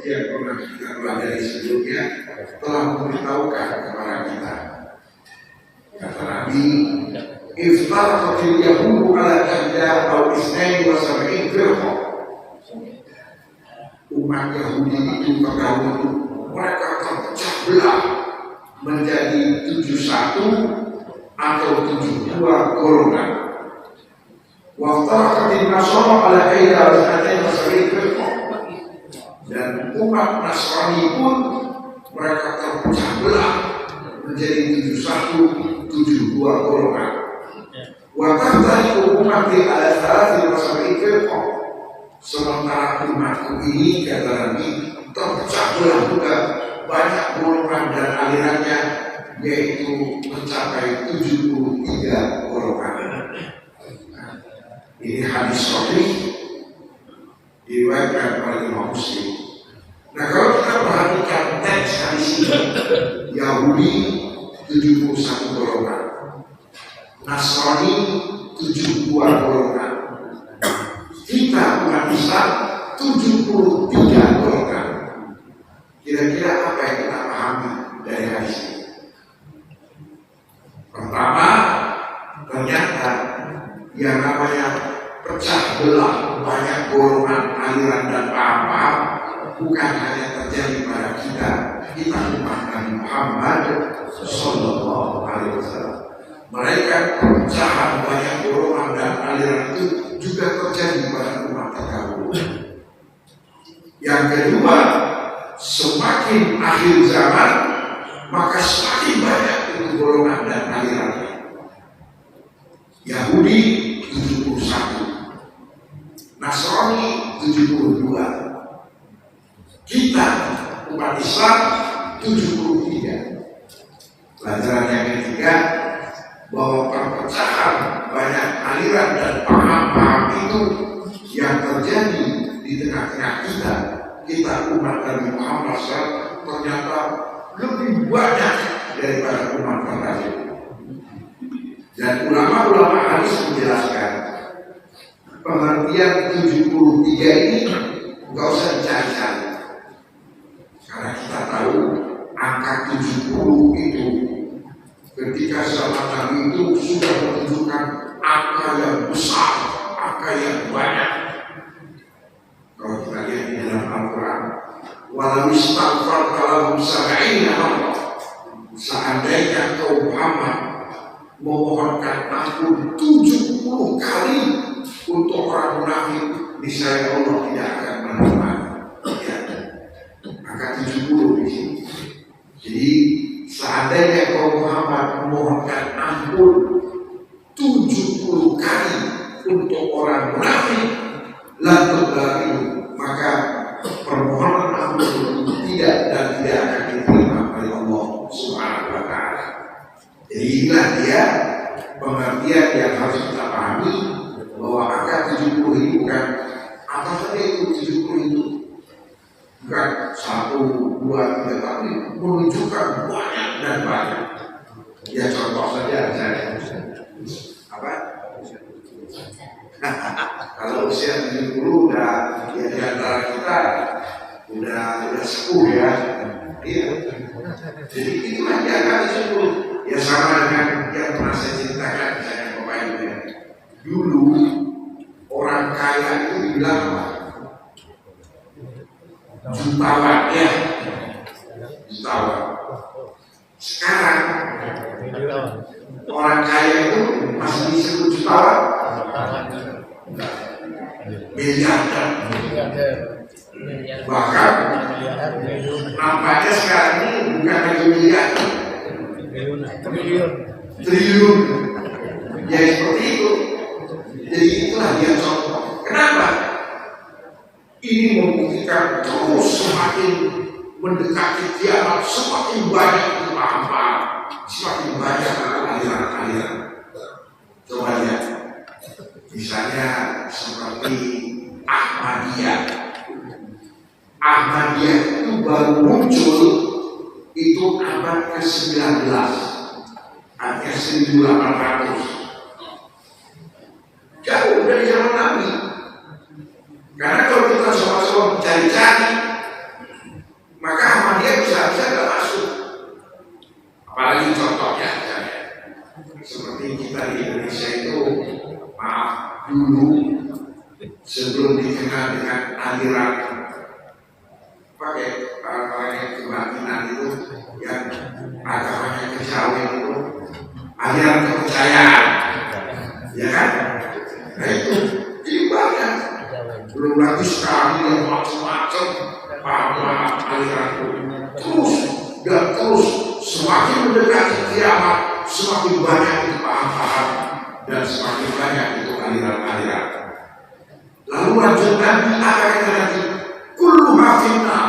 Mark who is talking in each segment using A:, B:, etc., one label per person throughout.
A: yang pernah kita pelajari sebelumnya telah memberitahukan kepada kita. Kata Nabi, "Iftaraqatil yahudu ala ihda aw isnaini wa sab'in firqa." Umat Yahudi itu terdahulu mereka terpecah belah menjadi 71 atau 72 golongan. Waftaraqatin Nasara ala ihda aw isnaini wa sab'in firqa. Dan umat Nasrani pun mereka terpecah belah menjadi 71, 72 golongan. Wa tahtariqu ummati ala thalathi wa sab'in firqa. Sementara umatku ini, kata Nabi, terpecah belah juga banyak golongan dan alirannya, yaitu mencapai 73 golongan. Ini hadis sahih diriwayatkan oleh Imam Muslim. Nah, kalau kita perhatikan teks hadis ini, Yahudi 71 golongan, Nasrani 72 golongan, kita umat Islam 73 golongan. Kira-kira apa yang kita pahami dari hadis ini? Pertama, ternyata yang namanya pecah belah banyak golongan, aliran dan paham-paham bukan hanya terjadi pada kita umat Nabi Muhammad Sallallahu Alaihi Wasallam. Mereka perpecahan banyak golongan dan aliran itu juga terjadi pada umat terdahulu. Yang kedua, semakin akhir zaman maka semakin banyak itu golongan dan alirannya. Yahudi 71, Nasrani 72, kita umat Islam 73. Pelajaran yang ketiga, bahwa perpecahan banyak aliran dan paham-paham itu yang terjadi di tengah-tengah kita umat Nabi Muhammad SAW ternyata lebih banyak daripada umat terdahulu. Dan ulama-ulama hadis menjelaskan pengertian 73 ini nggak usah dicari-cari, karena kita tahu angka 70 itu ketika zaman Nabi itu sudah menunjukkan angka yang besar, angka yang banyak. Kalau kita lihat di dalam Al-Quran, walau istaghfar lahum sab'ina marrah, seandainya kau Muhammad memohonkan ampun 70 kali untuk orang munafik, niscaya Allah tidak akan menerima. Ya, angka 70 di sini. Jadi seandainya kau Muhammad memohonkan ampun 70 kali untuk orang munafik, maka permohonan ampun tidak akan diterima oleh Allah Subhanahu wa Ta'ala. Jadi inilah dia pengertian yang harus kita pahami, bahwa angka 70 ini bukan apa saja itu 70 itu. Bukan 1, 2, 3, tapi menunjukkan banyak dan banyak. Ya contoh saja saya. Apa? Kalau usia 70 udah ya di antara kita udah sepuh ya. Iya. Jadi itulah dia angka 70. Ya sama dengan yang pernah saya ceritakan misalnya Bapak Ibu ya. Dulu orang kaya itu dibilang apa? Jutawan ya, jutawan. Sekarang orang kaya itu masih disebut jutawan, miliarder. Bahkan nampaknya sekarang ini bukan lagi miliarder, triliun. Ya seperti itu. Jadi itulah dia contoh. Kenapa? Ini membuktikan terus semakin mendekati kiamat, semakin banyak paham-paham, semakin banyak aliran-aliran. Coba lihat, misalnya seperti Ahmadiyah. Ahmadiyah itu baru muncul itu abad ke-19, artinya 1800. Jauh dari zaman Nabi. Karena kalau kita sama-sama mencari-cari, maka Ahmadiyah bisa nggak masuk. Apalagi contohnya seperti kita di Indonesia itu, maaf, dulu sebelum dikenal dengan aliran pakai orang-orang kebatinan itu yang agamanya kejawen itu, aliran kepercayaan, ya kan? Nah itu banyak. Belum lagi sekarang yang macam-macam paham aliran terus semakin mendekati kiamat, semakin banyak itu paham-paham dan semakin banyak itu aliran-aliran. Lalu lanjut Nabi akan nanti kullu mafinna,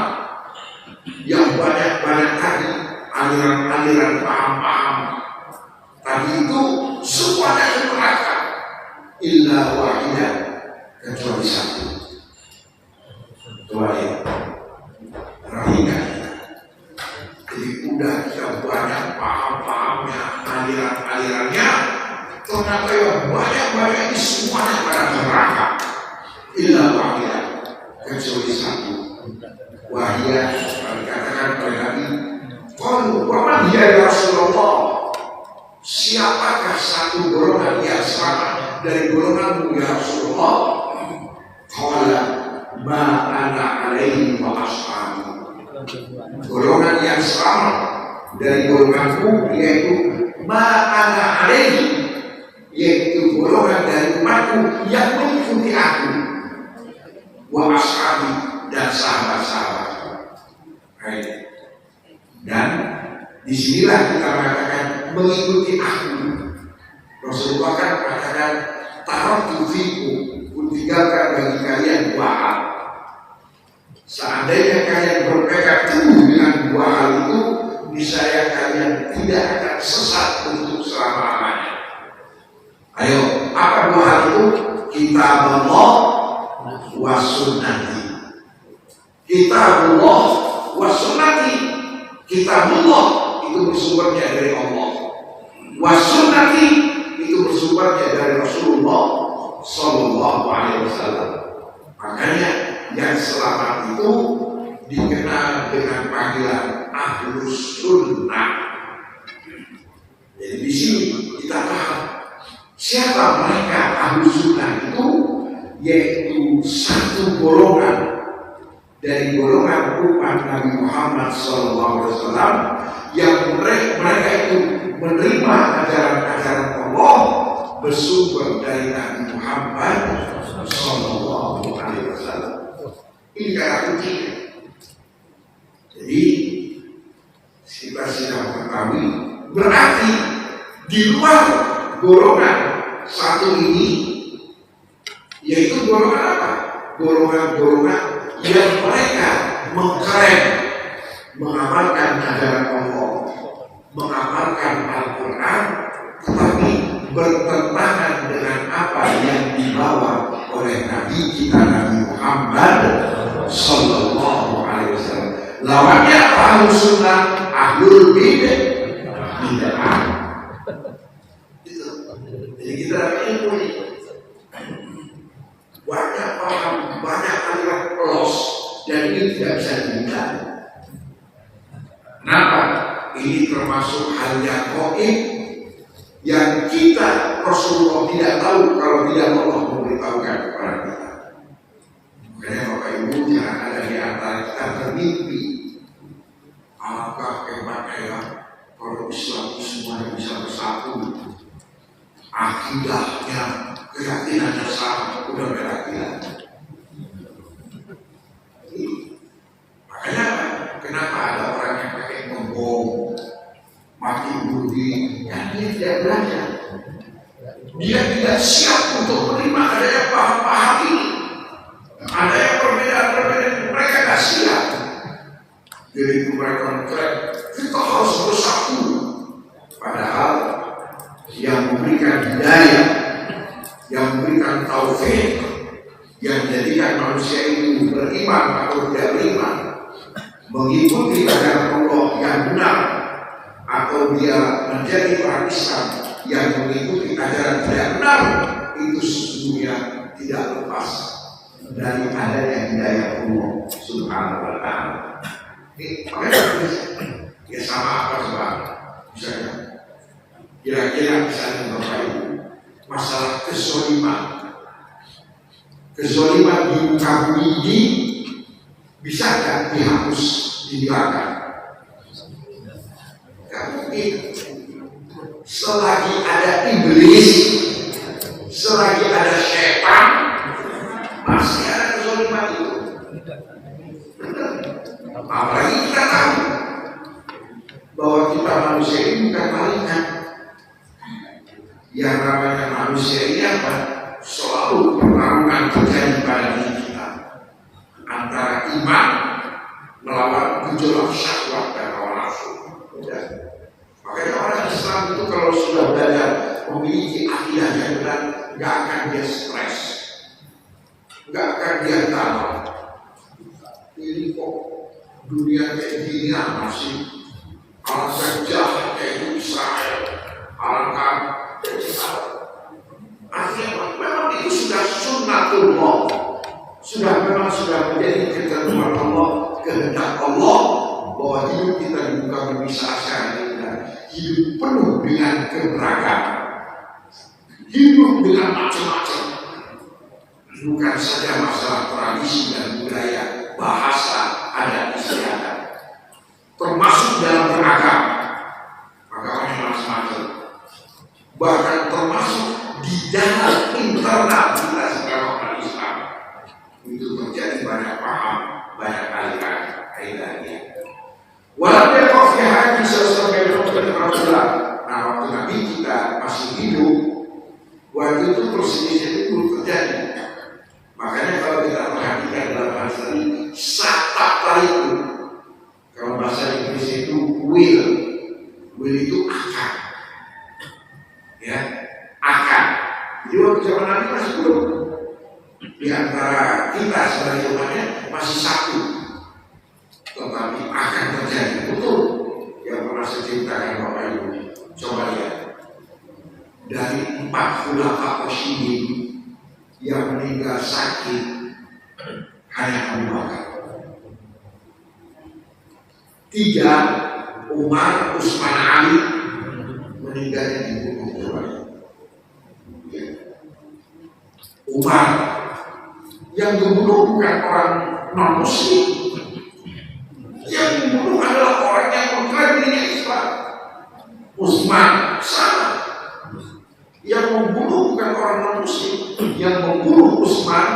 A: yang banyak-banyak tadi aliran-aliran paham-paham tadi itu semuanya ke neraka illa wahidah, kecuali satu. Tuhan rahimah. Jadi udah kita banyak paham-pahamnya, aliran-alirannya, ternyata yang banyak-banyak ini semuanya pada neraka illa wahidah, kecuali satu. Wahia dikatakan oleh Nabi, qalu wa man hiya ya Rasulullah, siapakah satu golongan yang selamat dari golonganmu ya Rasulullah? Qala ma ana alaihi wa ashabi, golongan yang selamat dari golonganku yaitu ma ana alaihi, yaitu golongan dari umatku yang mengikuti aku, wa ashabi, dan sahabat-sahabat. Dan disinilah kita mengatakan mengikuti aku. Rasulullah kan mengatakan taraktu fikum, kutinggalkan bagi kalian dua hal. Seandainya kalian berpegang teguh dengan dua hal itu, niscaya kalian tidak akan sesat untuk selama-lamanya. Ayo, apa dua hal itu? Kitabullah wa sunnati. Kitabullah wa sunnati. Kitabullah itu bersumbernya dari Allah, wa sunnati itu bersumbernya dari Rasulullah Sallallahu Alaihi Wasallam. Makanya yang selamat itu dikenal dengan panggilan Ahlus Sunnah. Jadi di sini kita paham siapa mereka Ahlus Sunnah itu, yaitu satu golongan dari golongan umat Nabi Muhammad SAW yang mereka itu menerima ajaran-ajaran Allah bersumber dari Nabi Muhammad SAW. Ini kata kuncinya. Jadi kita sudah mengetahui, berarti di luar golongan satu ini, yaitu golongan apa? Golongan-golongan yang mereka mengklaim mengamalkan ajaran Allah, mengamalkan Al-Quran, tetapi bertentangan dengan apa yang dibawa oleh Nabi kita Nabi Muhammad Sallallahu Alaihi Wasallam. Lawannya Ahlus Sunnah, Ahlul Bid'ah. Jadi kita dapat ilmu ini. Banyak paham, banyak aliran pelos, dan ini tidak bisa dihindari. Kenapa? Ini termasuk hal yang gaib yang kita Rasulullah tidak tahu kalau tidak Allah memberitahukan kepada kita. Makanya Bapak Ibu jangan ada di antara kita bermimpi, alangkah hebatnya ya kalau Islam semuanya bisa bersatu, akidahnya, keyakinannya sama, udah beda gila. Makanya kenapa ada orang yang pakai membom, mati bunuh diri, kan dia tidak belajar. Dia tidak siap untuk menerima adanya paham-paham ini. Ada yang perbedaan-perbedaan, mereka tidak siap. Jadi mereka mengklaim kita harus bersatu. Padahal yang memberikan hidayah, yang memberikan taufik, yang menjadikan manusia itu beriman atau tidak beriman, mengikuti ajaran Allah yang benar, atau dia menjadi orang Islam yang mengikuti ajaran tidak benar, itu sesungguhnya tidak lepas dari adanya hidayah Allah Subhanahu wa Ta'ala. Ya sama apa coba? Misalnya, kira-kira misalnya Bapak Ibu, masalah kezoliman di muka bumi ini bisa nggak dihapus, dihilangkan? Nggak mungkin. Selagi ada iblis, selagi ada setan, masih ada kezoliman itu. Apalagi kita tahu bahwa kita manusia ini bukan malaikat. Yang namanya manusia ini apa? Selalu pertarungan terjadi pada diri kita antara iman melawan gejolak syahwat dan hawa nafsu. Makanya orang Islam itu kalau sudah belajar memiliki akidah yang benar, nggak akan dia stres, nggak akan dia galau. Ini kok dunia kayak gini masih alangkah jahat kayak Israel, alangkah artinya memang itu sudah sunnatullah, memang sudah menjadi ketentuan Allah, kehendak Allah bahwa hidup kita di muka bumi saat ini hidup penuh dengan keberagaman, hidup dengan macam-macam, bukan saja masalah tradisi dan budaya, bahasa, adat istiadat, termasuk dalam beragama, agamanya macam-macam, bahkan termasuk di dalam internal kita sebagai orang Islam itu terjadi banyak paham, banyak aliran-alirannya. Walaupun kofi haji sesuai dengan Rasulullah. Nah, waktu Nabi kita masih hidup, waktu itu perselisihan itu belum terjadi. Makanya kalau kita perhatikan dalam bahasa ini, satapa itu, kalau bahasa Inggris itu will itu akan, ya, akan. Jadi waktu zaman Nabi masih belum. Di antara kita sebagai umatnya masih satu, tetapi akan terjadi. Betul yang pernah saya ceritakan Bapak Ibu. Coba lihat dari 4 khulafa Rasyidin yang meninggal sakit hanya Abu Bakar. 3 Umar, Utsman, Ali meninggalnya dibunuh. Umar yang dibunuh bukan orang non muslim, yang dibunuh adalah orang yang mengklaim dirinya Islam. Utsman sama, yang membunuh bukan orang non muslim, yang membunuh Utsman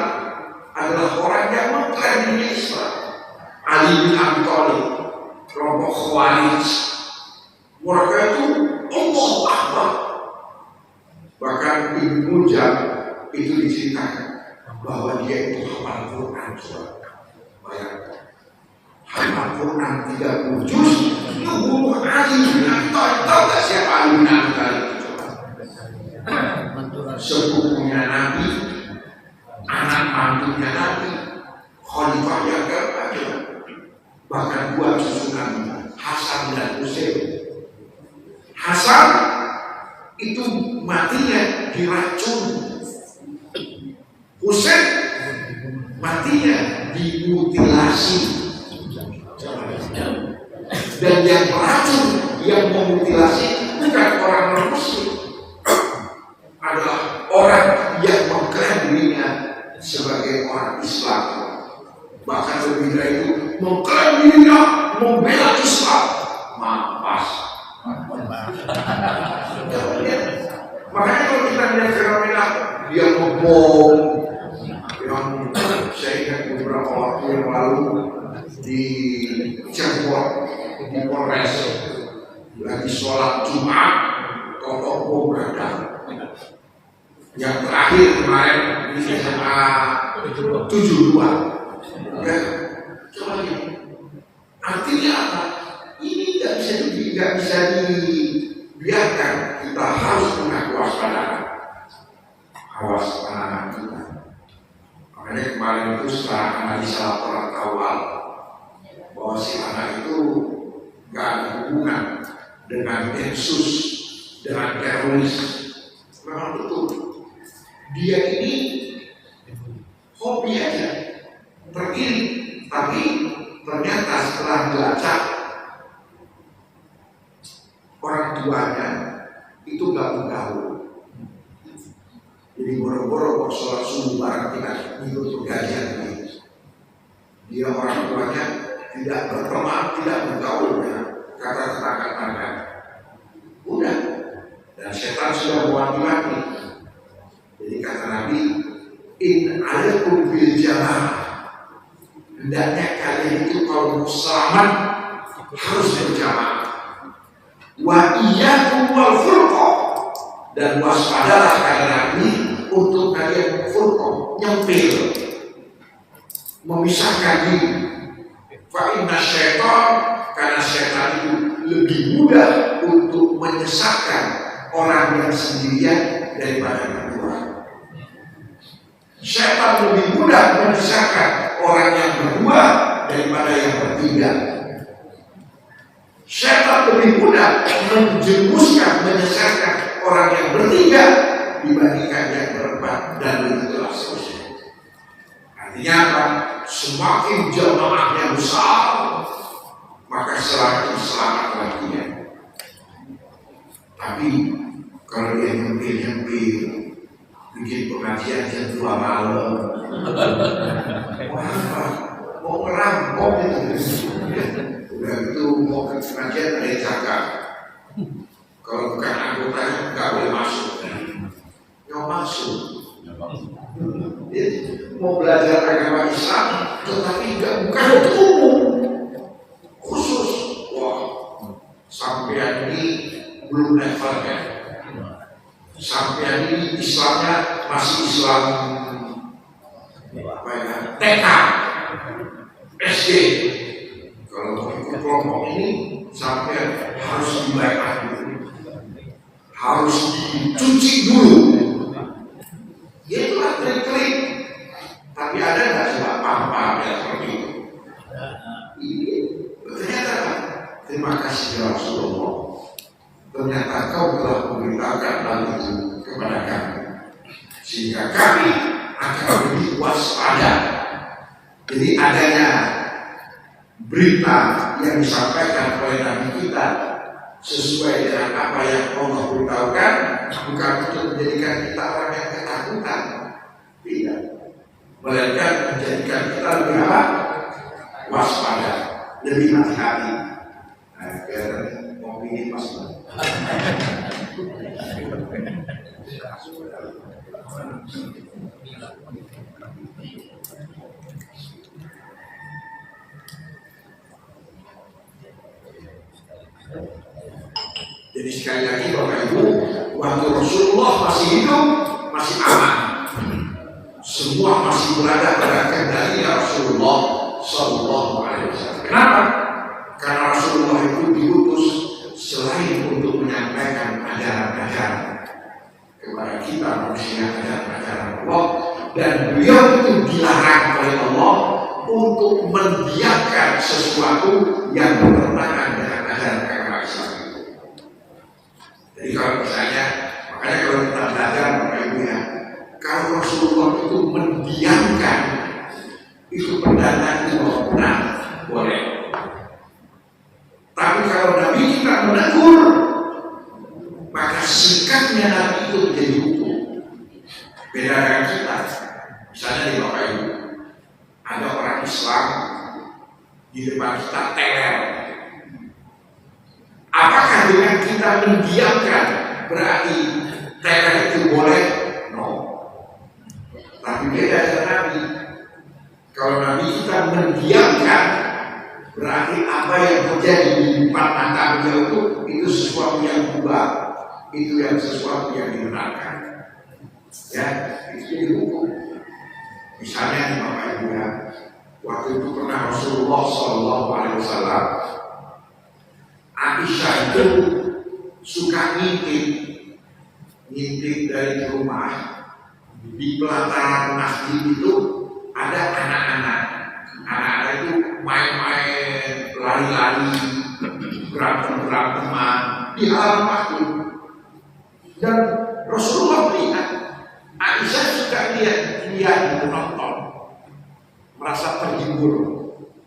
A: adalah orang yang mengklaim dirinya Islam. Ali bin Abi Thalib, kelompok Khawarij, mereka itu Allah Akbar. Bahkan Ibnu Munjam itu diceritakan bahwa dia itu hafal Quran. Bayangkan, hafal Quran 30 juz, ngebunuh Ali bin Abi Thalib. Tahu tak siapa Ali bin Abi Thalib? Sepupunya Nabi, anak mantunya Nabi, khalifah yang keempat. Bahkan 2 cucu Nabi, Hasan dan Husain. Hasan itu matinya diracun, Husain matinya dimutilasi. Dan yang meracun, yang memutilasi bukan orang non-muslim, adalah orang yang mengklaim dirinya sebagai orang Islam. Bahkan lebih dari itu, mengklaim dirinya membela Islam. Mampas. Makanya kalau kita lihat fenomena dia ngebom, yang saya ingat beberapa waktu yang lalu di Cirebon, di Polres, lagi sholat Jumat, tokoh bom meledak. Yang terakhir kemarin di SMA 72. Ya, coba lihat. Artinya apa? Ini nggak bisa dibiarkan. Kita harus punya kewaspadaan. Awas anak-anak kita. Makanya kemarin itu setelah analisa laporan awal bahwa si anak itu nggak ada hubungan dengan Densus, dengan teroris. Memang betul. Dia ini hobi aja, tergiring, tapi ternyata setelah dilacak orang tuanya itu gaul. Jadi boro-boro sholat subuh bareng tidak ikut pergajian ini. Dia orang tuanya tidak berteman, tidak bergaul dengan kata tetangga-tetangga. Udah, dan setan sudah mewanti-wanti. Jadi kata Nabi, in alaikum bil jamaah. Hendaknya kalian itu kalau mau selamat harus berjamaah. Wa iyyakum wal furqah. Dan waspadalah kata Nabi untuk kalian furqah, nyempil, memisahkan diri. Fa inna syaitan, karena syaitan itu lebih mudah untuk menyesatkan orang yang sendirian daripada berdua. Syaitan lebih mudah menyesatkan orang yang berdua daripada yang bertiga. Syaitan lebih mudah menjerumuskan, menyesatkan orang yang bertiga dibandingkan yang berempat, dan begitulah seterusnya. Artinya apa? Semakin jamaahnya besar, maka semakin lagi dia. Tapi kalau dia nyempil, bikin pengajian jam 2 malam, wah, mau ngerampok itu. Udah itu mau ke pengajian ada yang jaga. Kalau bukan anggotanya nggak boleh masuk. Yang masuk. Mau belajar agama Islam, tetapi bukan untuk umum, khusus. Wah, sampean ini belum levelnya. Sampean ini Islamnya masih Islam apa ya? TK, SD. Kalau mau ikut kelompok ini, sampean harus dibaiat dulu, harus dicuci dulu. Itulah trik-trik. Tapi ada nggak coba paham yang seperti itu? Ini ternyata terima kasih ya Rasulullah. Ternyata kau telah memberitakan hal itu kepada kami, sehingga kami akan lebih waspada. Jadi adanya berita yang disampaikan oleh Nabi kita sesuai dengan apa yang Allah beritahukan, bukan untuk menjadikan kita orang yang ketakutan, tidak, melainkan menjadikan kita lebih apa? Waspada, lebih hati-hati. Nah, biar mau ini pas banget. Jadi sekali lagi Bapak Ibu, waktu Rasulullah masih hidup, masih aman. Semua masih berada pada kendali Rasulullah Sallallahu Alaihi Wasallam. Kenapa? Karena Rasulullah itu diutus selain untuk menyampaikan ajaran-ajaran kepada kita manusia, ajaran-ajaran Allah, dan beliau itu dilarang oleh Allah untuk mendiamkan sesuatu yang bertentangan dengan ajaran agama Islam. Jadi kalau misalnya, makanya kalau kita belajar Bapak Ibu ya, kalau Rasulullah itu mendiamkan itu pendataan itu benar, boleh. Tapi kalau Nabi kita menegur, maka sikapnya Nabi itu menjadi hukum. Beda dengan kita. Misalnya di Bapak Ibu, ada orang Islam di depan kita teler. Apakah dengan kita mendiamkan berarti teler itu boleh? No. Tapi beda dengan Nabi. Kalau Nabi kita mendiamkan, berarti apa yang terjadi di depan mata beliau itu sesuatu yang berubah, itu yang sesuatu yang dibenarkan. Ya, itu dihukum. Misalnya di Bapak Ibu ya, waktu itu pernah Rasulullah Sallallahu Alaihi Wasallam, Aisyah itu suka ngintip dari rumah. Di pelataran masjid itu ada anak-anak. Anak-anak itu main-main, lari-lari, berantem-beranteman di alam masjid. Dan Rasulullah melihat, Aisyah suka lihat menonton, merasa terhibur.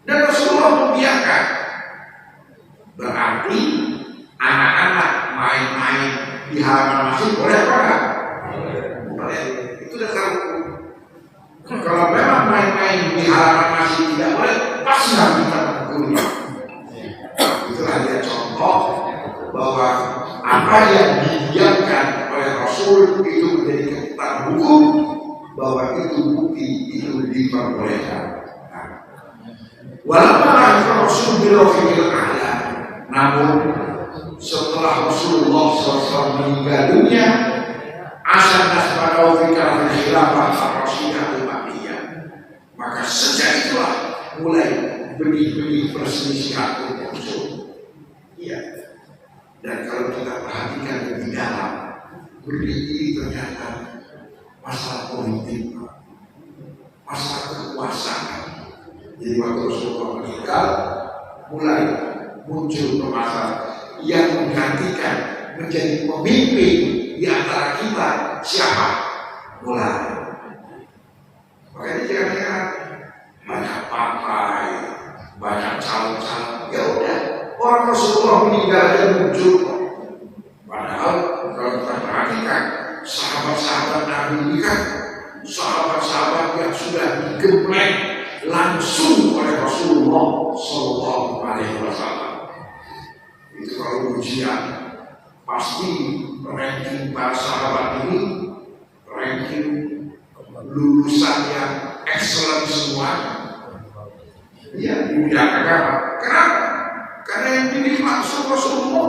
A: Dan Rasulullah membiarkan dunia. Itulah dia contoh bahwa apa yang didiamkan oleh Rasul itu menjadi ketentuan hukum, bahwa itu bukti itu diperbolehkan. Walaupun Rasul birofiqil a'la, namun setelah Rasulullah SAW meninggal dunia, asal nasbadau fikar khilafah ar-rasyidah al-makkiyah, maka sejak itulah mulai benih-benih perselisihan muncul. Iya. Dan kalau kita perhatikan lebih dalam, benih ini ternyata masalah politik, masalah kekuasaan. Jadi waktu Rasulullah meninggal, mulai muncul permasalahan yang menggantikan menjadi pemimpin di antara kita siapa? Mulai. Makanya jangan-jangan banyak partai, banyak calon-calon. Ya udah, orang Rasulullah meninggal dan muncul. Padahal kalau kita perhatikan sahabat-sahabat Nabi ini kan sahabat-sahabat yang sudah digembleng langsung oleh Rasulullah Sallallahu Alaihi Wasallam. Itu kalau ujian pasti ranking para sahabat ini ranking lulusan yang excellent semua. Ya, di bidang agama. Kenapa? Karena yang pilih langsung Rasulullah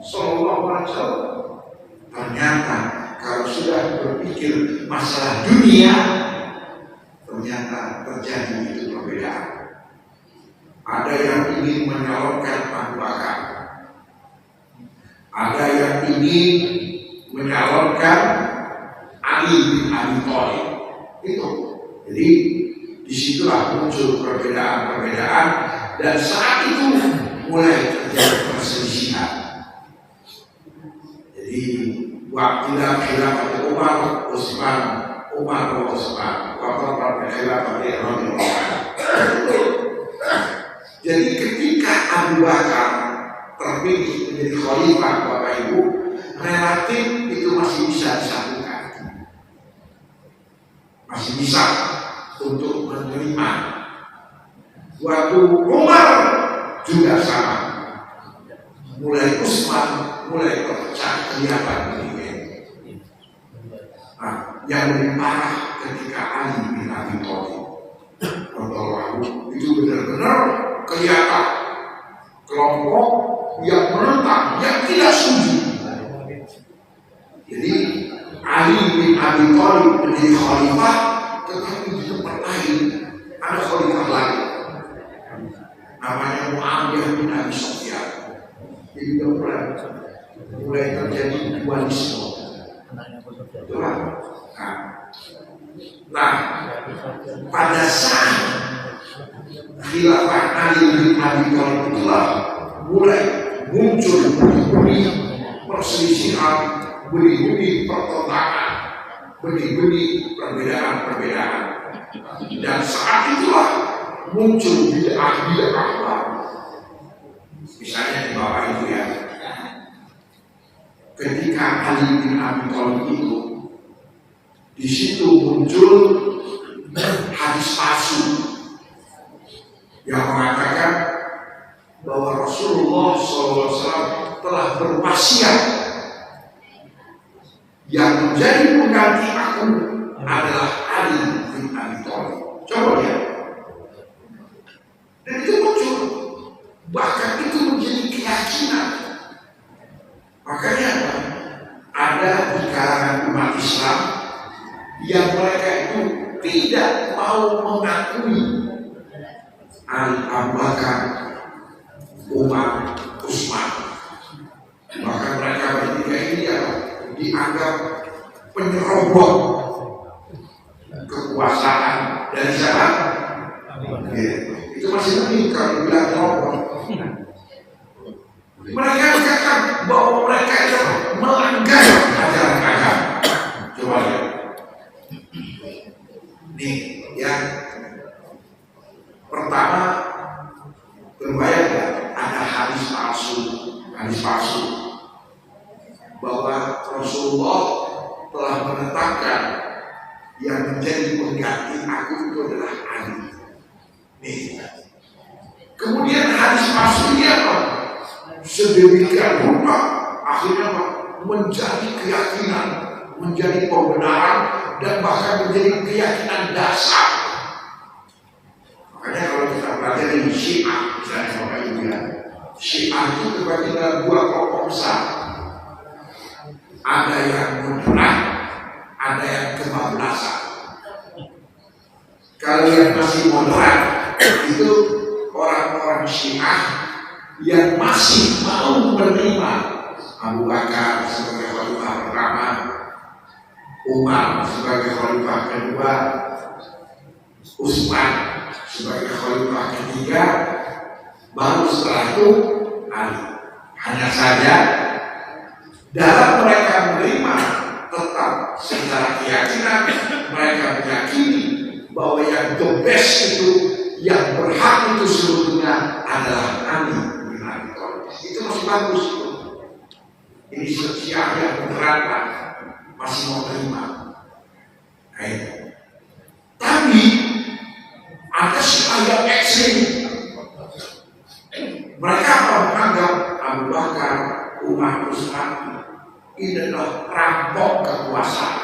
A: Sallallahu Alaihi Wasallam. Ternyata kalau sudah berpikir masalah dunia, ternyata terjadi itu perbedaan. Ada yang ingin menyalonkan Abu Bakar, ada yang ingin menyalonkan Ali bin Abi Thalib. Itu. Jadi disitulah muncul perbedaan-perbedaan dan saat itu mulai terjadi perselisihan. Jadi waktu khilafah Umar, Utsman, jadi ketika Abu Bakar terpilih menjadi khalifah, Bapak Ibu, relatif itu masih bisa disatukan, masih bisa untuk menerima. Waktu Umar juga sama, mulai Utsman mulai terpecah kelihatan ini. Nah, yang lebih parah ketika Ali bin Abi Thalib itu benar-benar kelihatan kelompok yang menentang, yang tidak setuju. Jadi Ali bin Abi Thalib menjadi khalifah, tetapi di tempat lain ada khalifah lain, namanya Muawiyah bin Abi Sufyan. Jadi mulai terjadi dualisme. Nah, pada saat khilafah Ali bin Abi Thalib itulah mulai muncul benih-benih perselisihan, benih-benih pertentangan, benih-benih perbedaan-perbedaan. Dan saat itulah muncul bid'ah-bid'ah baru. Misalnya di bawah itu ya, ketika Ali bin Abi Thalib itu, di situ muncul hadis palsu yang mengatakan bahwa Rasulullah SAW telah berwasiat yang menjadi pengganti aku adalah Ali bin Abi Thalib. Coba lihat, dan itu muncul, bahkan itu menjadi keyakinan. Makanya ada di kalangan umat Islam yang mereka itu tidak mau mengakui Ali, Abu Bakar, Umar, Utsman. Maka mereka bertiga ini dianggap penyerobot kekuasaan dari siapa? Ya, itu masih mending kalau bilang penyerobot. Mereka katakan bahwa mereka itu melanggar ajaran agama. Coba lihat. Nih, ya. Pertama, berbayar ya, ada hadis palsu bahwa Rasulullah telah menetapkan yang menjadi pengganti aku itu adalah Ali. Nih, Kemudian hadis palsu ini apa? Sedemikian rupa akhirnya apa? Menjadi keyakinan, menjadi pembenaran, dan bahkan menjadi keyakinan dasar. Makanya kalau kita pelajari Syiah, misalnya Bapak Ibu ya, Syiah itu terbagi dalam dua kelompok besar. Ada yang moderat, ada yang kebablasan. Kalau yang masih moderat itu orang-orang Syiah yang masih mau menerima Abu Bakar sebagai khalifah pertama, Umar sebagai khalifah kedua, Utsman sebagai khalifah ketiga, baru setelah itu Ali. Hanya saja dalam mereka menerima tetap secara keyakinan mereka meyakini bahwa yang the best itu, yang berhak itu sebetulnya adalah Ali bin Abi Thalib. Itu masih bagus. Ini Syiah yang menerangkan masih mau terima. Tapi ada Syiah yang ekstrim. Mereka menganggap Abu Bakar, Umar, Utsman ini adalah perampok kekuasaan.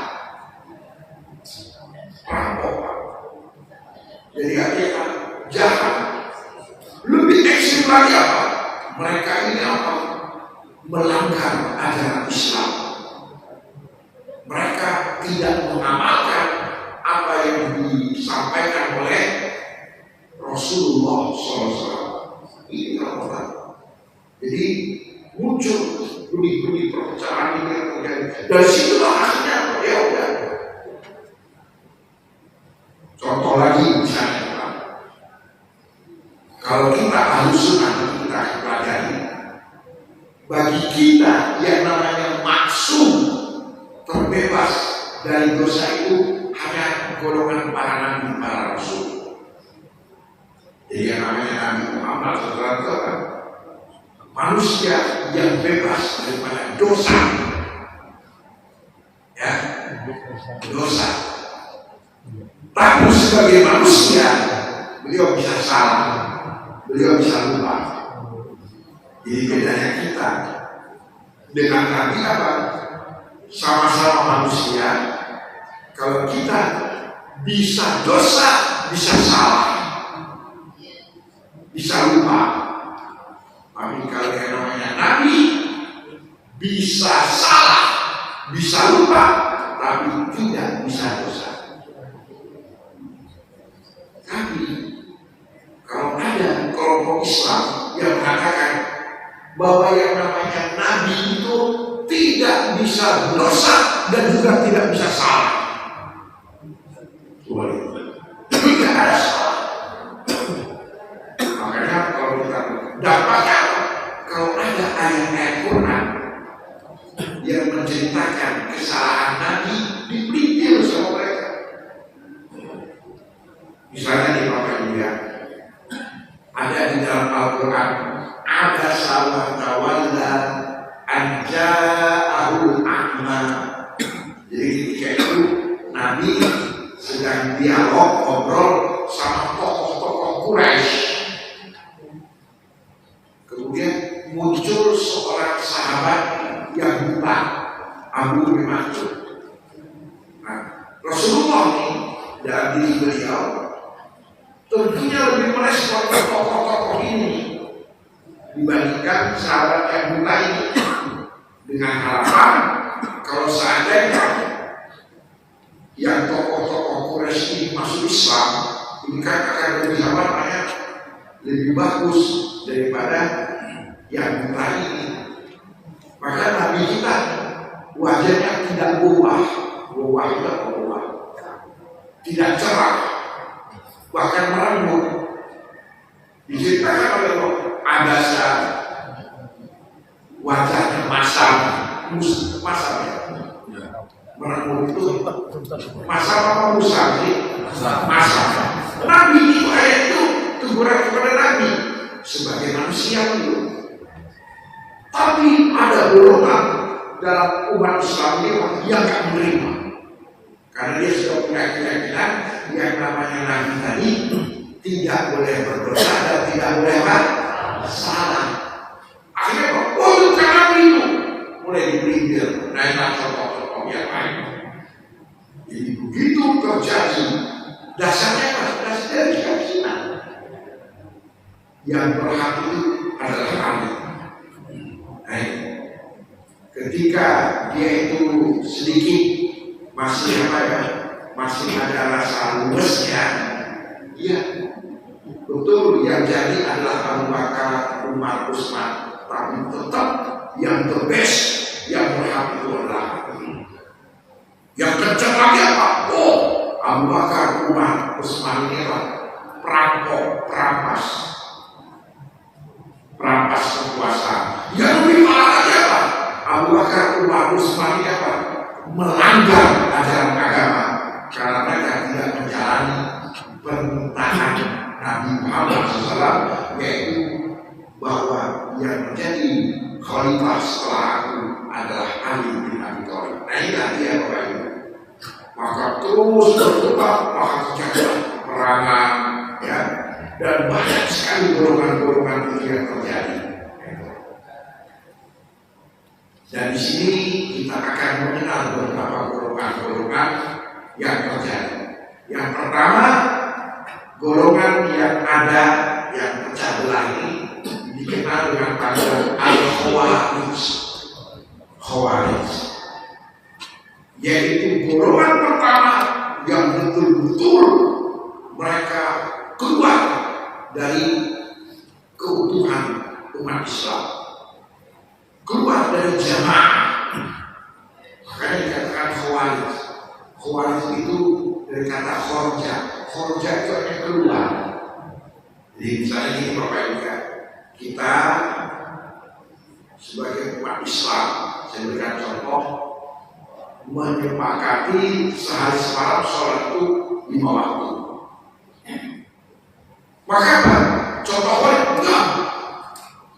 A: Perampok. Jadi artinya jahat. Lebih ekstrim lagi apa? Mereka ini apa? Melanggar ajaran Islam. Mereka tidak mengamalkan apa yang disampaikan oleh Rasulullah SAW. Ini orang. Jadi muncul bunyi-bunyi perpecahan ini yang terjadi. Dari situlah akhirnya ya udah. Contoh lagi misalnya, kalau kita ahli sunnah kita pelajari, bagi kita yang namanya maksum terbebas dari dosa itu hanya golongan para nabi, para rasul. Jadi yang namanya Nabi Muhammad SAW, manusia yang bebas daripada dosa, ya, dosa. Tapi sebagai manusia, beliau bisa salah, beliau bisa lupa. Jadi bedanya kita dengan Nabi apa? Sama-sama manusia. Kalau kita bisa dosa, bisa salah, bisa lupa. Tapi kalau yang namanya Nabi bisa salah, bisa lupa, tapi tidak bisa dosa. Tapi kalau ada kelompok Islam yang mengatakan bahwa yang namanya Nabi itu tidak bisa dosa dan juga tidak bisa salah, tidak ada salah. Makanya kalau kita dapatkan, kalau ada ayat-ayat Quran yang menceritakan kesalahan Nabi, dipelintir sama mereka. Misalnya di Bapak Ibu ya, ada di dalam Al-Quran, ada salah tawalla anja'ahul a'ma. Jadi ketika itu Nabi sedang dialog, ngobrol sama tokoh-tokoh Quraisy. Kemudian muncul seorang sahabat yang buta, Abu bin Mas'ud. Nah, Rasulullah ini dalam diri beliau tentunya lebih merespon tokoh-tokoh ini dibandingkan sahabat yang buta ini, dengan harapan kalau seandainya yang tokoh-tokoh Quraisy ini masuk Islam, ini kan akan lebih lebih bagus daripada yang buta ini. Maka Nabi kita wajahnya tidak berubah itu berubah, tidak cerah, bahkan merembut. Diceritakan oleh Abasa, wajahnya masam ya. Merembut itu masam apa musam sih? Masam. Nabi itu ayat itu teguran kepada Nabi sebagai manusia itu. Tapi ada golongan dalam umat Islam yang tidak menerima, karena dia sudah punya keyakinan yang namanya Nabi tadi tidak boleh berdosa dan tidak boleh salah. Akhirnya kok, oh itu karena itu mulai dipelintir, naiklah contoh-contoh yang lain. Jadi begitu terjadi, dasarnya apa? Dasarnya dari keyakinan. Yang berhak itu adalah kami. Nah, ketika dia itu sedikit masih apa ya, masih ada rasa luwesnya, ya betul yang jadi adalah Abu Bakar, Umar, Utsman, tapi tetap yang the best, yang berhak itu adalah yang kencang lagi apa? Oh, Abu Bakar, Umar, Utsman ini apa? Perampok, perampas kekuasaan. Yang lebih parah lagi apa? Abu Bakar, Umar, Utsman ini apa? Melanggar ajaran agama karena mereka tidak menjalani permintaan Nabi Muhammad SAW, yaitu bahwa yang menjadi khalifah setelah aku adalah Ali bin Abi Thalib. Nah inilah dia Bapak Ibu. Maka terus berkembang, maka terjadi peperangan, ya, dan banyak sekali golongan-golongan itu yang terjadi. Dan di sini kita akan mengenal beberapa golongan-golongan yang terjadi. Yang pertama, golongan yang ada yang pecah belah ini dikenal dengan panggilan Al-Khawarij. Khawarij, yaitu golongan pertama yang betul-betul mereka keluar dari keutuhan umat Islam, keluar dari jamaah. Makanya dikatakan Khawarij. Khawarij itu dari kata khorja. Khorja itu artinya keluar. Jadi misalnya ini Bapak Ibu, kita sebagai umat Islam, saya berikan contoh, menyepakati sehari semalam sholat itu 5 waktu. Maka apa? Contoh lain enggak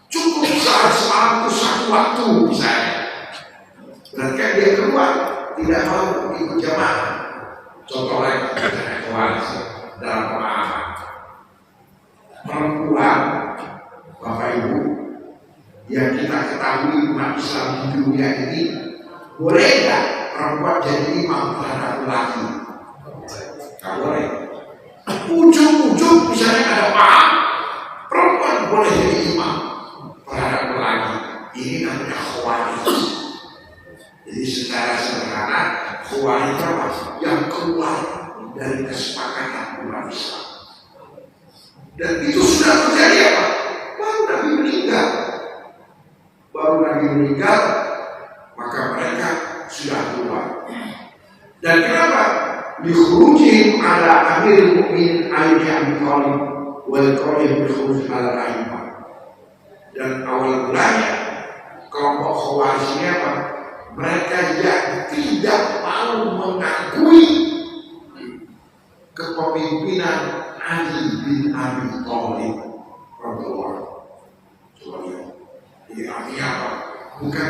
A: cukup sehari semalam itu 1 waktu misalnya. Berarti kan dia keluar, tidak mau ikut jamaah. Contoh lain koalisi dalam pemahaman perempuan, Bapak Ibu, yang kita ketahui umat Islam di dunia ini, boleh nggak perempuan jadi imam terhadap laki? Nggak boleh. Ujung-ujung misalnya ada paham, perempuan boleh jadi imam terhadap laki. Ini namanya Khawarij. Jadi secara sederhana, Khawarij yang keluar dari kesepakatan umat Islam. Dan itu sudah terjadi apa? Baru Nabi meninggal. Maka mereka sudah keluar. Dan kenapa? Dikhuruji ala Amirul Mukminin Ali bin Abi Thalib wal qawl bil khuruj ala a'immah. Dan awal mulanya kelompok Khawarij ini apa? Mereka yang tidak mau mengakui kepemimpinan Ali bin Abi Thalib radhiyallahu. Coba lihat. Ini artinya apa? Bukan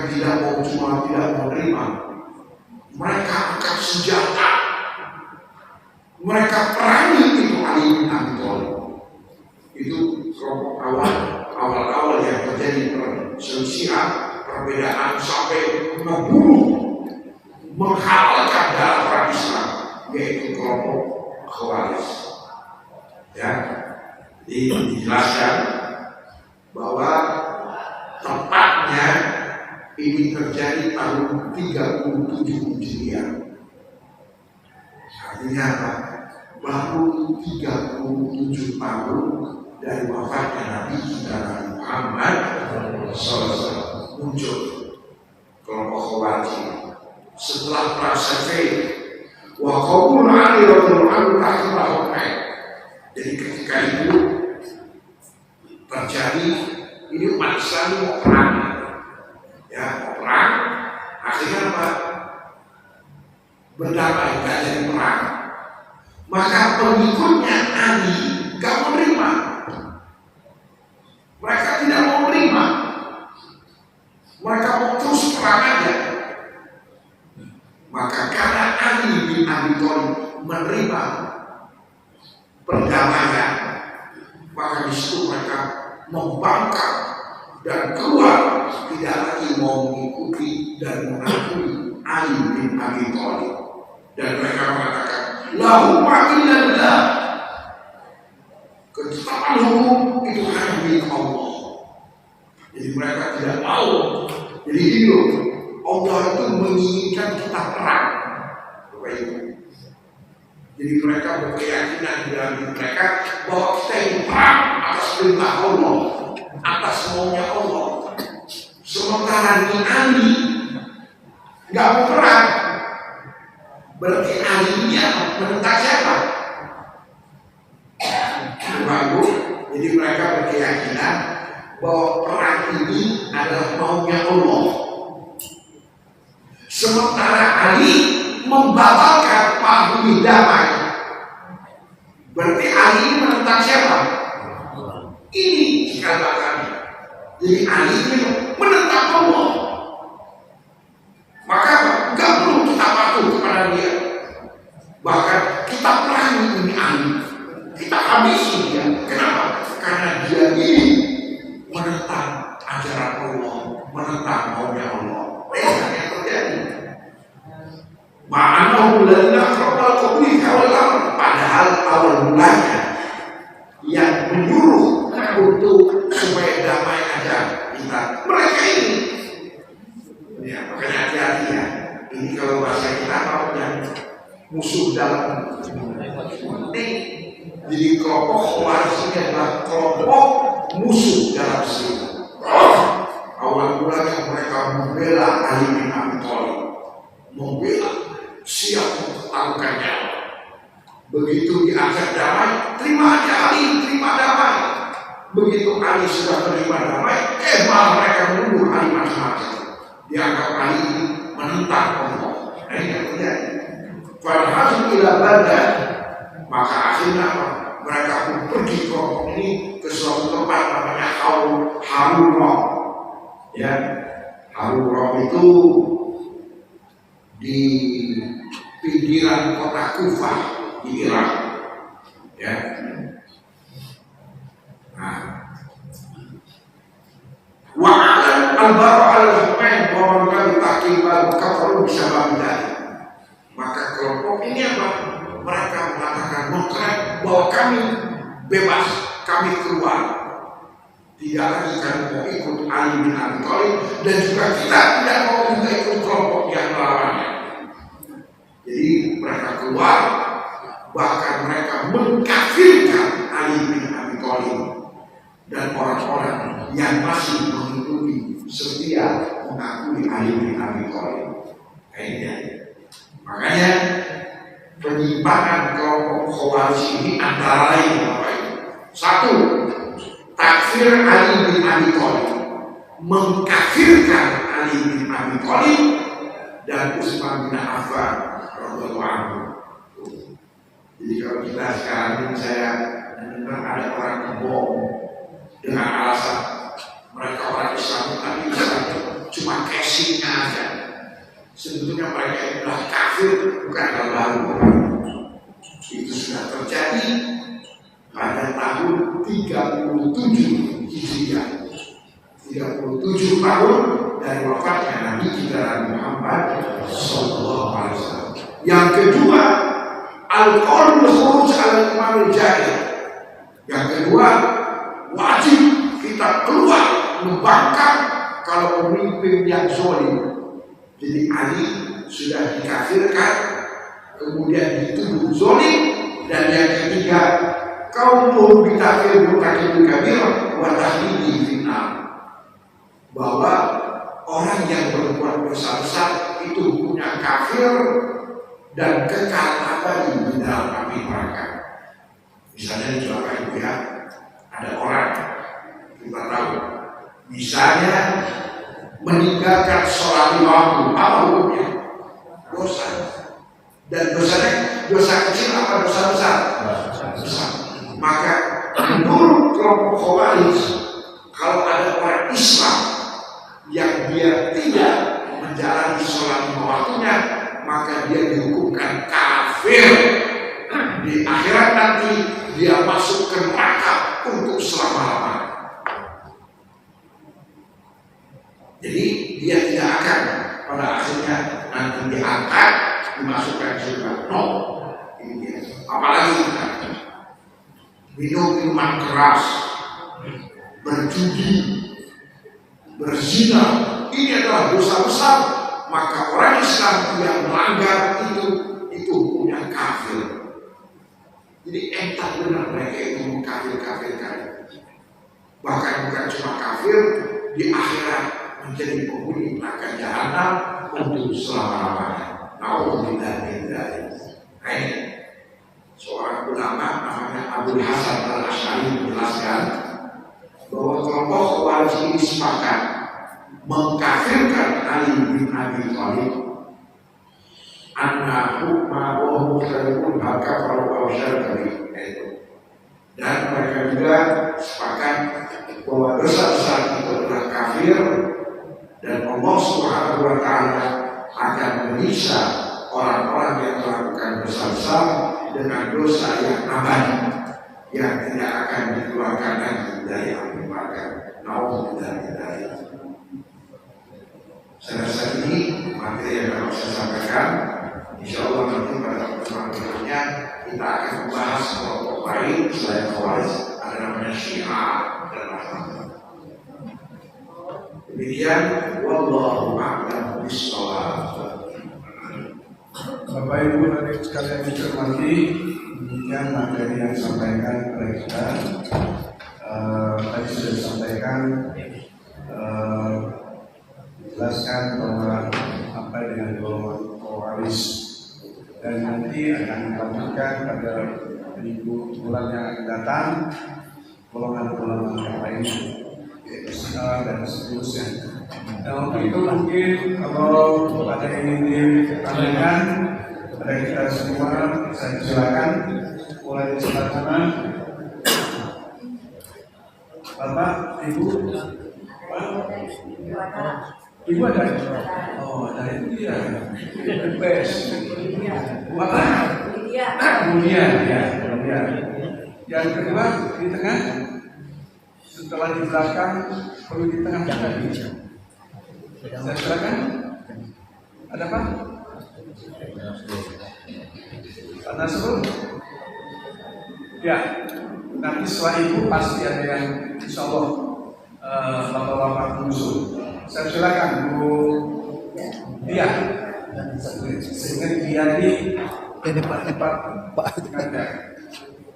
A: cuma tidak mau terima. Mereka angkat senjata. Mereka perangi itu Ali bin Abi Thalib. Itu kelompok awal yang terjadi perselisihan, perbedaan sampai membunuh, menghalalkan dalam perang Islam, yaitu kelompok Khawarij. Ya, dijelaskan bahwa tepatnya ini terjadi tahun 37 Hijriah. Artinya apa? Baru 37 tahun dari wafatnya Nabi kita Nabi Muhammad SAW muncul kelompok Khawarij. Setelah perang Siffin, wa qaul Ali radhiyallahu anhu rahimahullah. Jadi ketika itu terjadi, ini umat Islam mau perang, ya perang, akhirnya apa? Berdamai, tidak jadi perang. Maka pengikutnya Ali gak menerima. Mereka tidak mau menerima. Mereka mau terus perang aja. Maka karena Ali bin Abi Thalib menerima perdamaian, membangkang dan keluar, tidak lagi mau mengikuti dan mengakui Ali bin Abi Thalib. Dan mereka mengatakan, lahu ma'illallah, ketetapan hukum itu hanya milik Allah. Jadi mereka tidak mau. Jadi itu Allah itu menginginkan kita perang. Jadi mereka berkeyakinan di dalam diri mereka bahwa kita ini perang atas perintah Allah, atas maunya Allah. Sementara di Ali nggak mau perang, berarti Ali-nya menentang siapa? Baru, jadi mereka berkeyakinan bahwa perang ini adalah maunya Allah. Sementara Ali membatalkan pahami damai, berarti Ali ini menentang siapa? Ini kata kami. Jadi Ali ini menentang Allah. Maka nggak perlu kita patuh kepada dia. Bahkan kita perangi ini Ali, kita habisi dia. Kenapa? Karena dia ini menentang ajaran Allah, menentang maunya Allah. Apa yang terjadi? Ma'anahu lana qabla qabli kawalam, padahal awal mulanya yang menyuruh untuk supaya damai aja kita mereka ini. Ya, makanya hati-hati ya. Ini kalau bahasa kita namanya musuh dalam ini. Jadi kelompok Khawarij ini adalah kelompok musuh dalam Islam. Awal mulanya mereka membela Ali bin Abi Thalib, membela, siap mempertaruhkan nyawa. Begitu diajak damai, terima aja Ali, terima damai. Begitu Ali sudah menerima damai, malah mereka menuduh Ali macam-macam. Dianggap Ali menentang Allah. Ini yang terjadi. Padahal ila Badar, maka akhirnya mereka pun pergi kelompok ini ke suatu tempat namanya Harurah. Ya, Harurah itu di pinggiran kota Kufah di Irak. Ya. Nah, wa'alam al-bara' al-humain wa man lam taqiba kafaru bisabab. Maka kelompok ini apa? Mereka mengatakan mengklaim bahwa kami bebas, kami keluar. Tidak lagi kami mau ikut Ali bin Abi Thalib, dan juga kita tidak mau juga ikut kelompok yang melawannya. Jadi mereka keluar, bahkan mereka mengkafirkan Ali bin Abi Thalib dan orang-orang yang masih mengikuti setia mengakui Ali bin Abi Thalib. Makanya penyimpangan kelompok Khawarij ini antara lain apa itu? Satu, takfir Ali bin Abi Thalib, mengkafirkan Ali bin Abi Thalib dan Utsman bin Affan radhiyallahu anhu. Jadi kalau kita sekarang ini saya mendengar ada orang kebom dengan alasan mereka orang Islam tapi cuma casingnya aja. Sebetulnya mereka adalah kafir, bukan hal baru. Itu sudah terjadi pada tahun 37 Hijriah. 37 tahun dari wafatnya Nabi kita Muhammad sallallahu alaihi wasallam. Yang kedua, al-qaul khuruj al-imam al-jahil. Yang kedua, wajib kita keluar membangkang kalau pemimpin yang zalim. Jadi Ali sudah dikafirkan, kemudian dituduh zalim, dan yang ketiga kaum bikafir berkaki kabir wa tahlili finnar, bahwa orang yang berbuat dosa-dosa itu hukumnya kafir dan kekal abadi di dalam api neraka. Misalnya di Jawa itu ya, ada orang kita tahu, misalnya meninggalkan sholat di waktu, apa hukumnya? Dosa. Dan dosanya dosa kecil apa dosa besar? Besar. Maka menurut kelompok Khawarij, kalau ada orang Islam yang dia tidak menjalani sholat di waktunya, maka dia dihukumkan kafir. Di akhirat nanti dia masuk ke neraka untuk selama-lamanya. Jadi dia tidak akan pada akhirnya nanti diangkat dimasukkan ke surga. No, ini dia. Apalagi kita minum minuman keras, berjudi, berzina, ini adalah dosa besar. Maka orang Islam yang melanggar itu hukumnya kafir. Jadi entah benar mereka itu mengkafir-kafirkan. Bahkan bukan cuma kafir, di akhirat menjadi penghuni neraka jahanam untuk selama-lamanya. Nauzubillah. Seorang ulama namanya Abu Hasan Al-Asy'ari menjelaskan bahwa kelompok Khawarij ini sepakat mengkafirkan Ali bin Abi Thalib. Annahu ma'ahu musyrikun maka kalau syar'i itu. Dan mereka juga sepakat bahwa dosa-dosa itu adalah kafir dan Allah Subhanahu wa taala akan menyiksa orang-orang yang melakukan dosa-dosa dengan dosa yang abadi yang tidak akan dikeluarkan lagi dari api neraka. Nauzubillah. Saya rasa ini materi yang akan saya sampaikan. Insya Allah nanti pada pertemuan berikutnya kita akan membahas kelompok lain selain Khawarij, ada namanya Syiah dan macam-macam. Demikian, wallahu a'lam bishawab.
B: Bapak Ibu dan sekalian dihormati, demikian materi yang disampaikan oleh kita. Tadi sudah disampaikan, dijelaskan bahwa apa dengan golongan Khawarij dan nanti akan dilanjutkan pada bulan yang akan datang golongan-golongan yang lainnya, yaitu Syiah dan seterusnya. Nah untuk itu mungkin kalau ada yang ingin ditanyakan pada kita semua, saya silakan mulai di sebelah sana. Bapak, Ibu, Ibu ada? Oh, ada itu dia. Best. Apa? Kemudian, ya, kemudian. Yang kedua di tengah. Setelah di belakang, perlu di tengah juga. Saya silakan. Ada apa? Pak Nasrul? Ya, nanti setelah itu pasti ada yang insya Allah bapak-bapak menyusul. Saya silakan Bu Dia. Sehingga dia di tempat ngajar.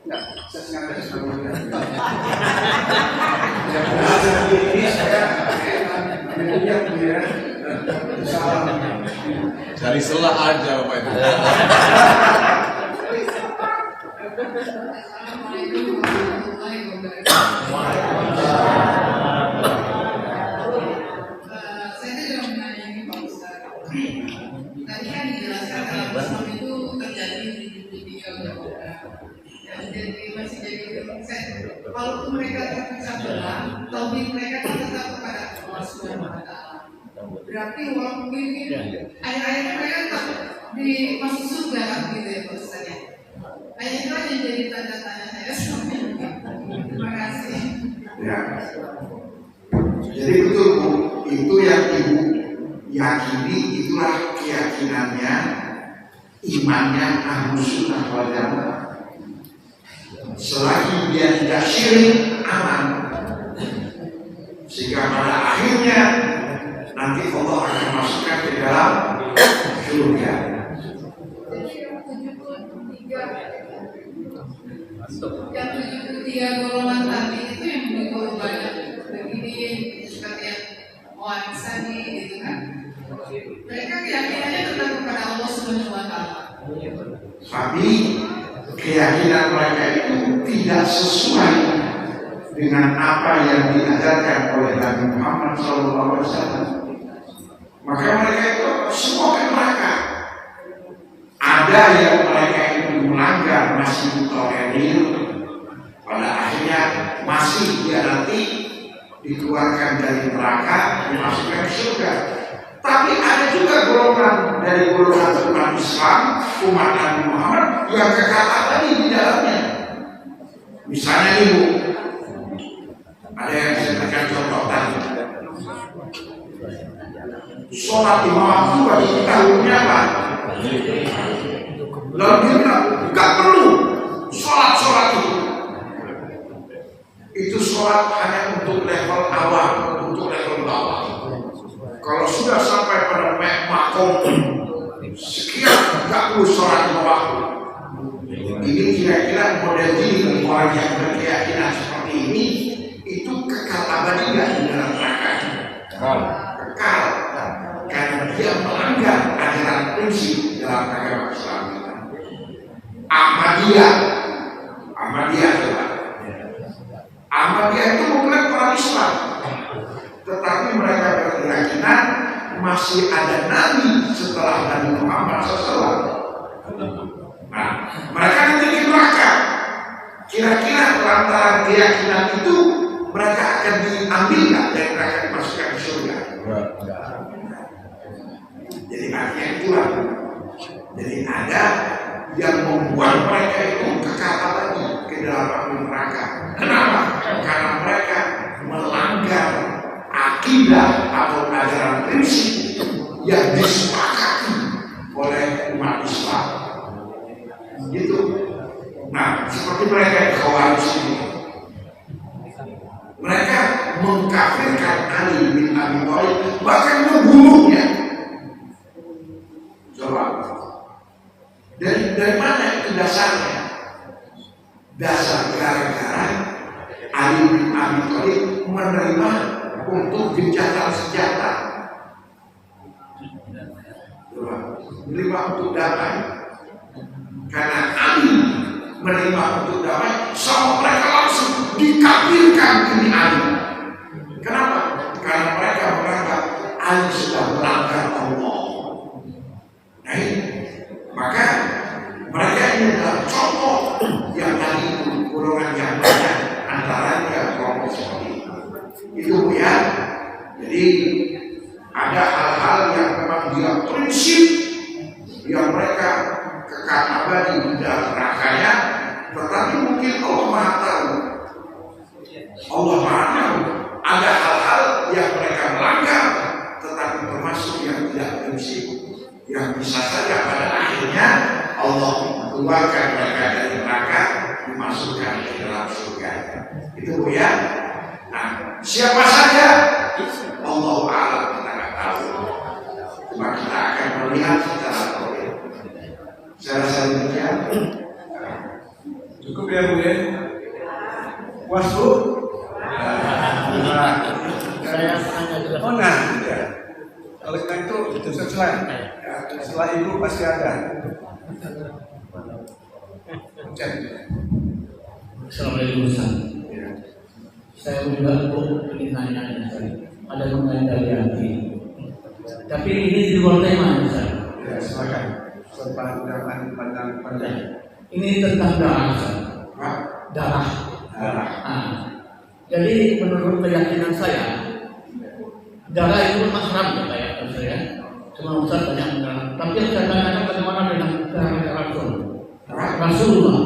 B: Ya, saya sengaja sebelumnya. Ini saya
C: cari selah aja Bapak itu.
D: Tadi kan dijelaskan dalam Islam itu terjadi di 3 beragama. Jadi masih jadi kalaupun mereka terpecah belah, tauhid mereka kan tetap kepada Allah Subhanahu wa taala. Berarti walaupun mungkin ayat-ayat mereka tetap masuk surga gitu ya Pak Ustaz ya. Hanya itu aja jadi tanda tanya saya sampai. Terima kasih.
A: Ya. Jadi betul Bu, itu yang Ibu yakini itulah keyakinannya, imannya Ahlus Sunnah wal Jamaah. Selagi dia tidak syirik, aman. Sehingga pada akhirnya nanti Allah akan masukkan ke dalam surga.
D: Yang 73 golongan tadi itu yang berkorban begini seperti yang Muhammad gitu kan. Mereka keyakinannya tetap kepada Allah Subhanahu wa taala.
A: Tapi keyakinan mereka itu tidak sesuai dengan apa yang diajarkan oleh Nabi Muhammad SAW. Maka mereka itu semua ke neraka. Ada yang mereka itu melanggar masih ditolerir, pada akhirnya masih dia nanti dikeluarkan dari neraka dimasukkan ke surga. Tapi ada juga golongan dari golongan umat Islam, umat Nabi Muhammad yang kekal abadi di dalamnya. Misalnya Ibu, ada yang saya berikan contoh tadi. Sholat lima waktu bagi kita hukumnya apa? Lalu dia bilang, nggak perlu sholat itu sholat hanya untuk level awal, untuk level bawah. Kalau sudah sampai pada makom sekian, nggak perlu sholat lima waktu. Ini kira-kira model ini orang yang berkeyakinan seperti ini itu kekal abadi nggak di dalam neraka? Kekal, karena dia melanggar ajaran prinsip dalam agama Islam. Ahmadiyah itu bukan orang Islam, tetapi mereka berkeyakinan masih ada nabi setelah Nabi Muhammad SAW. Nah, mereka nanti di neraka. Kira-kira lantaran keyakinan itu mereka akan diambil nggak dan mereka dimasukkan ke surga? Jadi artinya itulah. Jadi ada yang membuat mereka itu kekal abadi ke dalam api neraka. Kenapa? Karena mereka melanggar akidah atau ajaran prinsip yang disepakati oleh umat Islam. Gitu. Nah, seperti mereka yang Khawarij ini, mereka mengkafirkan Ali bin Abi Thalib, bahkan membunuhnya. Coba. Dari mana itu dasarnya? Dasar gara-gara Ali bin Abi Thalib menerima untuk gencatan senjata. Menerima untuk damai. Karena Ali menerima untuk damai, sama mereka langsung dikafirkan ini Ali. Kenapa? Karena mereka menganggap Ali sudah melanggar Allah. Nah ini, maka mereka ini adalah contoh yang tadi golongan yang banyak antaranya kelompok seperti itu ya. Jadi ada hal-hal yang memang dia prinsip yang mereka kekal abadi di dalam nerakanya, tetapi mungkin Allah Maha Tahu. Allah Maha Tahu ada hal-hal yang mereka melanggar, tetapi termasuk yang tidak prinsip, yang bisa saja pada akhirnya Allah keluarkan mereka dari neraka, dimasukkan ke dalam surga. Itu ya. Nah, siapa saja Allah A'lam, kita nggak tahu. Cuma kita akan melihat secara konkret. Saya rasa demikian.
B: Cukup ya Bu ya. Puas Bu? Oh nah, ya. Kalau kita itu sesuai. Setelah Ibu pasti ada.
E: Assalamualaikum Ustaz. Saya juga ingin nanya ada mengenai dari hati. Tapi ini di luar tema Ustaz.
B: Ya, silakan. Panjang.
E: Ini tentang darah. Darah. Nah, jadi menurut keyakinan saya, darah itu memang haram ya kayak saya. Cuma Ustaz banyak mengenal. Tapi yang saya tanyakan bagaimana dengan darah Rasulullah.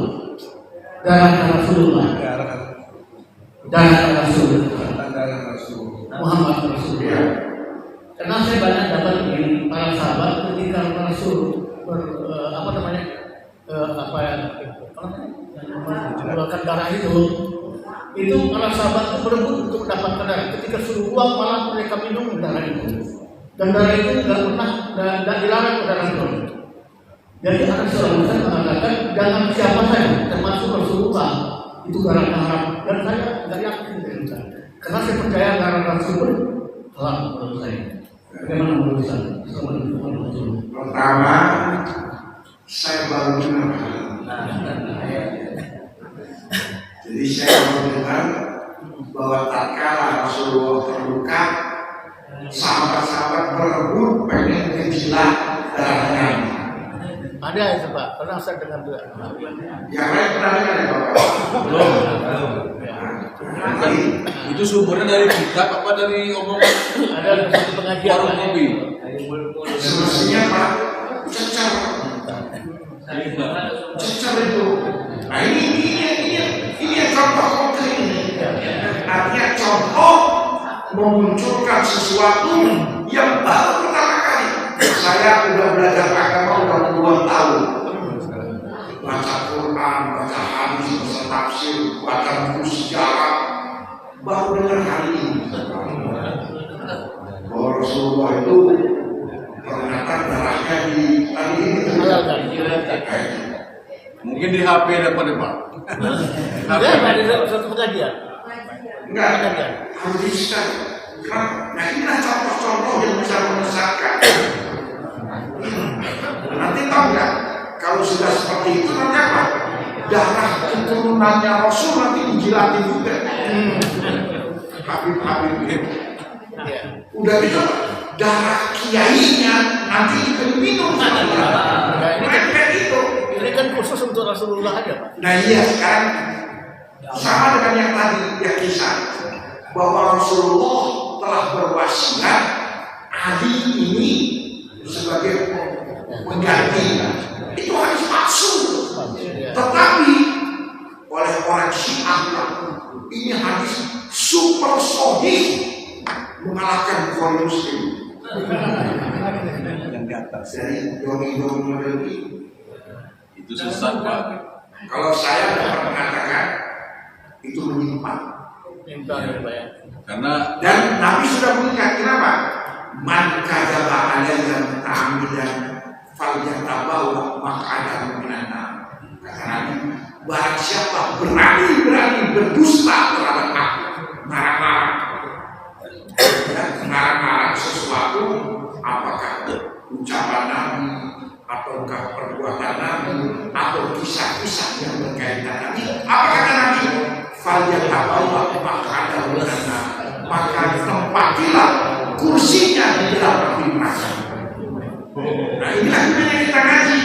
E: Darah Rasulullah. Darah Rasul. Muhammad Rasulullah. Karena saya banyak dapat dari para sahabat ketika Rasul mengeluarkan darah itu para sahabat itu berebut untuk mendapatkan darah. Ketika suruh buang malah mereka minum darah itu. Dan darah itu tidak pernah dan dilarang oleh Rasul. Jadi ada seorang Ustaz mengatakan jangan siapa saja termasuk Rasulullah itu darah haram. Dan saya tidak yakin dengan Ustaz. Karena saya percaya darah Rasul haram menurut saya. Bagaimana menurut Ustaz?
A: Pertama, saya baru dengar. Jadi saya baru dengar bahwa tatkala Rasulullah terluka, sahabat-sahabat berebut pengen menjilat darahnya.
E: Ada itu Pak, pernah saya dengar juga.
A: Yang lain pernah dengar ya Bapak?
C: Belum. Itu sumbernya dari kitab apa dari omongan
E: Ada satu pengajian
C: warung kopi?
A: Semestinya Pak, cecer itu. Nah ini yang contoh konkret ini. Artinya contoh memunculkan sesuatu yang baru pertama kali. Saya udah belajar agama udah puluhan tahun. Baca Quran, baca hadis, baca tafsir, baca buku sejarah, baru dengar hari ini bahwa Rasulullah itu ternyata darahnya di tadi ini.
C: Mungkin di HP dapat Pak.
E: Enggak ada satu pengajian.
A: Enggak, harus bisa. Nah inilah contoh-contoh yang bisa menyesatkan. Nanti tahu nggak? Kalau sudah seperti itu nanti apa? Darah keturunannya Rasul nanti dijilati juga. Habib. Udah gitu, darah kiainya nanti diminum sama dia. Mereka itu.
E: Ini kan khusus untuk Rasulullah aja, Pak.
A: Nah iya sekarang sama dengan yang tadi yang kisah bahwa Rasulullah telah berwasiat Ali ini sebagai pengganti. Itu hadis palsu. Tetapi oleh orang Syiah ini hadis super sahih mengalahkan Bukhari Muslim.
B: Yang di atas.
A: Jadi dongeng-dongeng model ini
C: Itu sesat Pak.
A: kalau saya dapat mengatakan itu menyimpang.
C: Karena
A: Dan Nabi sudah mengingat kenapa? Man kadzaba alayya muta'ammidan falyatabawa maq'adahu minan nar. Kata Nabi, barang siapa berani berdusta terhadap aku, marah-marah sesuatu, apakah ucapan Nabi, ataukah perbuatan Nabi, atau kisah-kisah yang berkaitan Nabi, apa kata Nabi? Falyatabawa maq'adahu minan nar. Maka tempatilah kursinya di dalam api neraka. Nah inilah gunanya kita ngaji.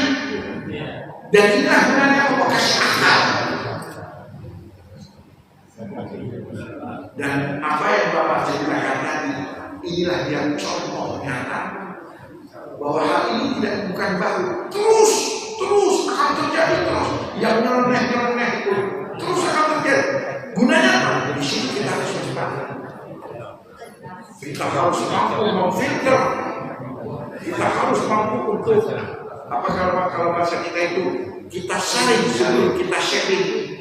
A: Dan inilah gunanya Allah kasih akal. Dan apa yang Bapak ceritakan tadi, inilah yang contoh nyata bahwa hal ini bukan baru. Terus akan terjadi terus. Yang nyeleneh itu terus akan terjadi. Gunanya apa? Di sini kita harus waspada. Kita harus mampu memfilter. Kita harus mampu untuk apa kalau bahasa kita itu kita saling sebelum kita sharing.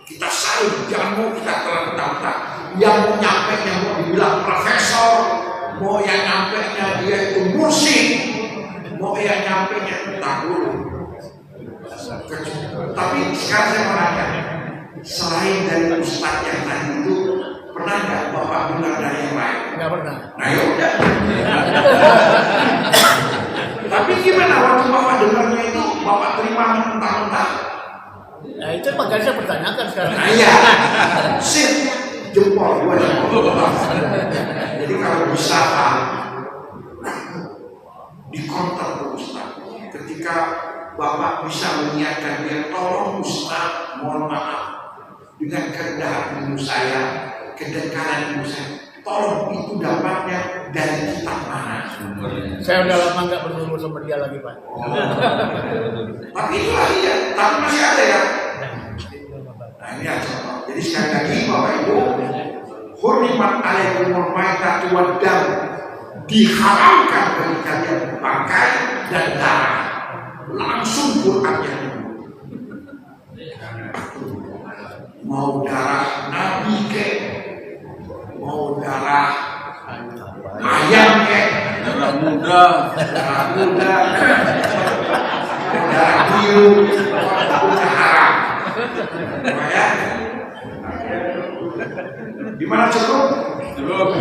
A: Kita saling, jangan mau kita terentang-entang. Yang mau nyampe yang mau dibilang profesor, mau yang nyampe nya dia itu musik, mau yang nyampe nya tak dulu. Tapi sekarang saya mau nanya, selain dari ustadz yang tadi itu, pernah nggak Bapak dengar dari yang lain?
E: Nggak pernah.
A: Nah yaudah. Tapi gimana waktu Bapak dengarnya itu, Bapak terima mentah-mentah?
E: Nah itu makanya saya pertanyakan sekarang.
A: Nah iya, sip, jempol, dua jempol. Jadi kalau bisa Pak, dikontak ke Ustaz. Ketika Bapak bisa mengingatkan dia, tolong Ustaz, mohon maaf, dengan kerendahan ibu saya, kedekatan ibu saya, tolong itu dapatnya dari kitab mana?
E: Saya udah lama nggak bertemu sama dia lagi, Pak.
A: Tapi itulah dia, tapi masih ada ya. Nah ini aja. Jadi sekali lagi Bapak Ibu, hurrimat alaikumul maitatu wad dam, diharamkan bagi kalian bangkai dan darah. Langsung Qurannya. Mau darah Nabi ke, mau darah ayam ke,
C: darah muda,
A: darah biru, udah haram. Ya. Di mana cukup?
C: Cukup.